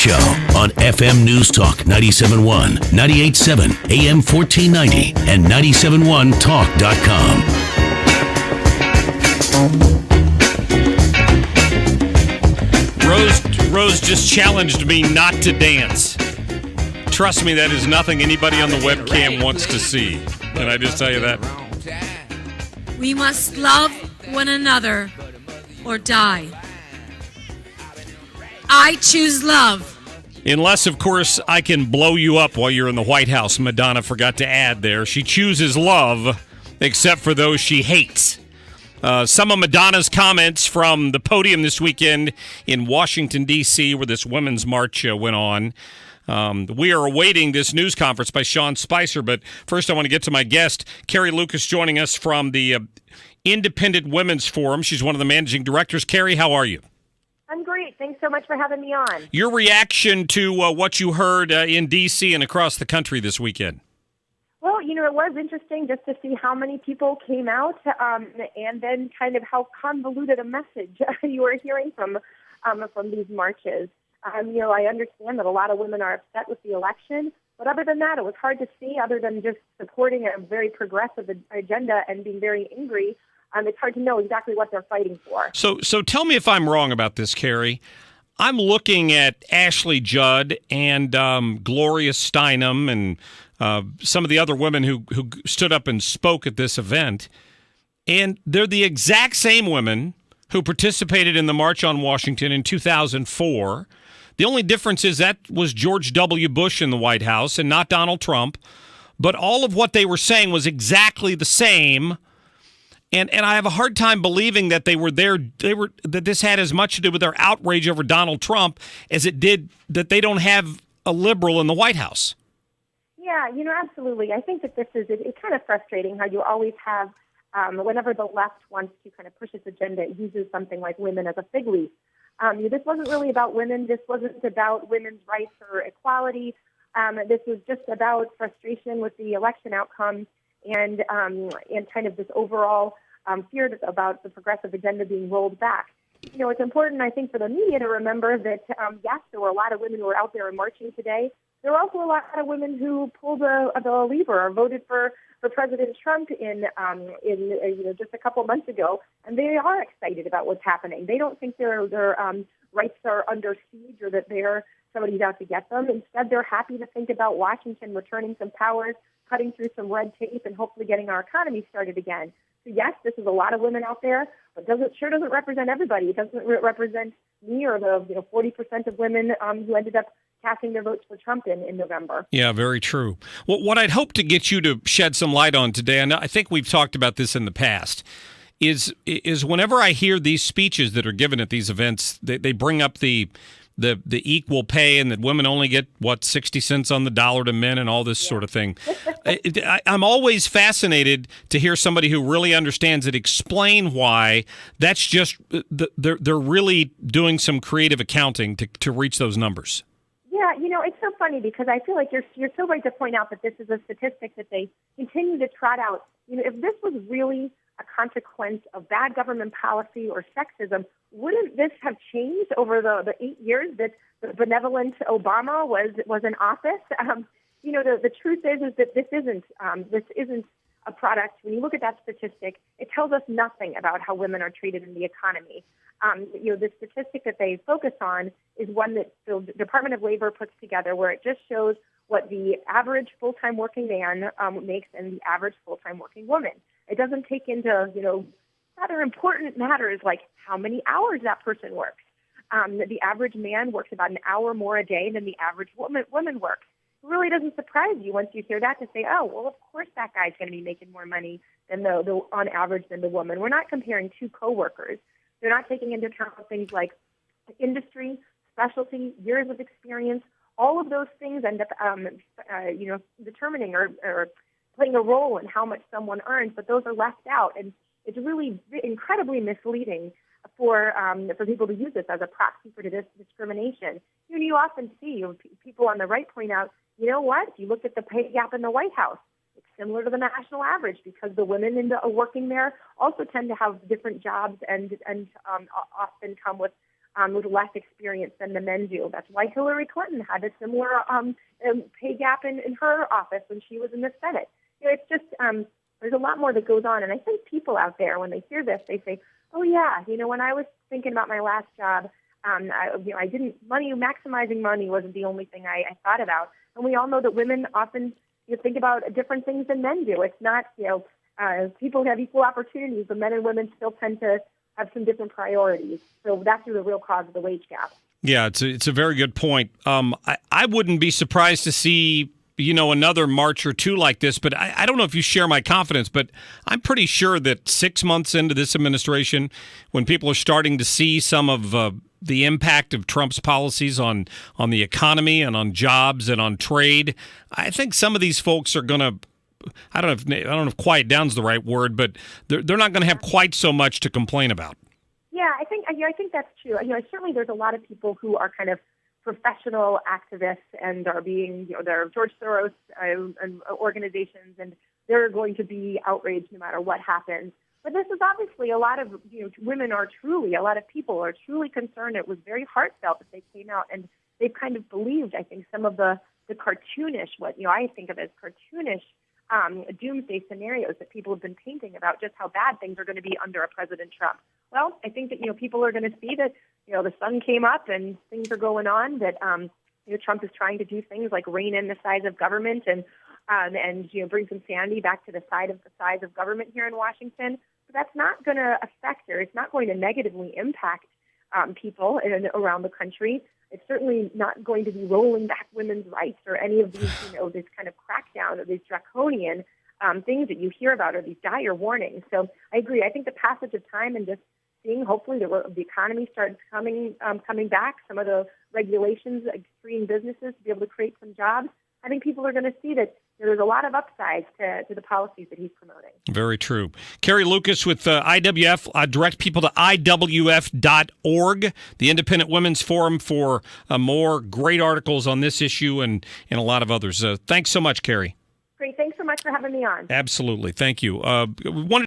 Show on FM News Talk 97.1, 98.7, AM 1490, and 97.1talk.com. Rose just challenged me not to dance. Trust me, that is nothing anybody on the webcam wants to see. Can I just tell you that? We must love one another or die. I choose love. Unless, of course, I can blow you up while you're in the White House, Madonna forgot to add there. She chooses love, except for those she hates. Some of Madonna's comments from the podium this weekend in Washington, D.C., where this women's march went on. We are awaiting this news conference by Sean Spicer, but first I want to get to my guest, Carrie Lukas, joining us from the Independent Women's Forum. She's one of the managing directors. Carrie, how are you? I'm great. Thanks so much for having me on. Your reaction to what you heard in D.C. and across the country this weekend? Well, it was interesting just to see how many people came out and then kind of how convoluted a message you were hearing from these marches. I understand that a lot of women are upset with the election, but other than that, it was hard to see, other than just supporting a very progressive agenda and being very angry. It's hard to know exactly what they're fighting for. So tell me if I'm wrong about this, Carrie. I'm looking at Ashley Judd and Gloria Steinem and some of the other women who stood up and spoke at this event, and they're the exact same women who participated in the March on Washington in 2004. The only difference is that was George W. Bush in the White House and not Donald Trump, but all of what they were saying was exactly the same. And I have a hard time believing that that this had as much to do with their outrage over Donald Trump as it did that they don't have a liberal in the White House. Yeah, absolutely. I think that it's kind of frustrating how you always have, whenever the left wants to kind of push its agenda, it uses something like women as a fig leaf. This wasn't really about women. This wasn't about women's rights or equality. This was just about frustration with the election outcome and kind of this overall fear about the progressive agenda being rolled back. It's important, I think, for the media to remember that, yes, there were a lot of women who were out there marching today. There were also a lot of women who pulled the lever or voted for President Trump in just a couple months ago, and they are excited about what's happening. They don't think their rights are under siege or that somebody's out to get them. Instead, they're happy to think about Washington returning some powers, cutting through some red tape, and hopefully getting our economy started again. So yes, this is a lot of women out there, but doesn't represent everybody. It doesn't represent me or the 40% of women who ended up casting their votes for Trump in November. Yeah, very true. Well, what I'd hope to get you to shed some light on today, and I think we've talked about this in the past, is whenever I hear these speeches that are given at these events, they bring up the equal pay and that women only get, 60 cents on the dollar to men and all this sort of thing. I'm always fascinated to hear somebody who really understands it explain why that's just, they're really doing some creative accounting to reach those numbers. Yeah, it's so funny because I feel like you're so right to point out that this is a statistic that they continue to trot out. If this was really a consequence of bad government policy or sexism, wouldn't this have changed over the 8 years that the benevolent Obama was in office? The truth is that this isn't a product. When you look at that statistic, it tells us nothing about how women are treated in the economy. The statistic that they focus on is one that the Department of Labor puts together, where it just shows what the average full-time working man makes and the average full-time working woman. It doesn't take into, rather important matters like how many hours that person works. The average man works about an hour more a day than the average woman works. It really doesn't surprise you once you hear that to say, oh, well, of course that guy's going to be making more money than on average than the woman. We're not comparing two coworkers. They're not taking into account things like industry, specialty, years of experience. All of those things end up, determining or playing a role in how much someone earns, but those are left out. And it's really incredibly misleading for people to use this as a proxy for discrimination. You often see people on the right point out, you know what, if you look at the pay gap in the White House, it's similar to the national average because the women working there also tend to have different jobs and often come with with less experience than the men do. That's why Hillary Clinton had a similar pay gap in her office when she was in the Senate. It's just there's a lot more that goes on, and I think people out there, when they hear this, they say, "Oh yeah, when I was thinking about my last job, I didn't maximizing money wasn't the only thing I thought about." And we all know that women often think about different things than men do. It's not people have equal opportunities, but men and women still tend to have some different priorities. So that's the real cause of the wage gap. Yeah, it's a very good point. I wouldn't be surprised to see another march or two like this, but I don't know if you share my confidence, but I'm pretty sure that 6 months into this administration, when people are starting to see some of the impact of Trump's policies on the economy and on jobs and on trade, I think some of these folks are going to, I don't know if quiet down's the right word, but they're not going to have quite so much to complain about. Yeah, I think that's true. Certainly there's a lot of people who are kind of professional activists and are being, they're George Soros and organizations, and they're going to be outraged no matter what happens. But this is obviously a lot of, a lot of people are truly concerned. It was very heartfelt that they came out, and they've kind of believed, I think, some of the cartoonish, what I think of as cartoonish doomsday scenarios that people have been painting about just how bad things are going to be under a President Trump. Well, I think that, people are going to see that, the sun came up and things are going on, that, Trump is trying to do things like rein in the size of government and bring some sanity back to the size of government here in Washington. But that's not going to affect, or it's not going to negatively impact people around the country. It's certainly not going to be rolling back women's rights or any of these, this kind of crackdown or these draconian things that you hear about, or these dire warnings. So I agree. I think the passage of time and just seeing, hopefully, the economy starts coming back, some of the regulations freeing businesses to be able to create some jobs, I think people are going to see that there's a lot of upsides to the policies that he's promoting. Very true. Carrie Lukas with IWF. Direct people to IWF.org, the Independent Women's Forum, for more great articles on this issue and a lot of others. Thanks so much, Carrie. Great. Thanks so much for having me on. Absolutely. Thank you.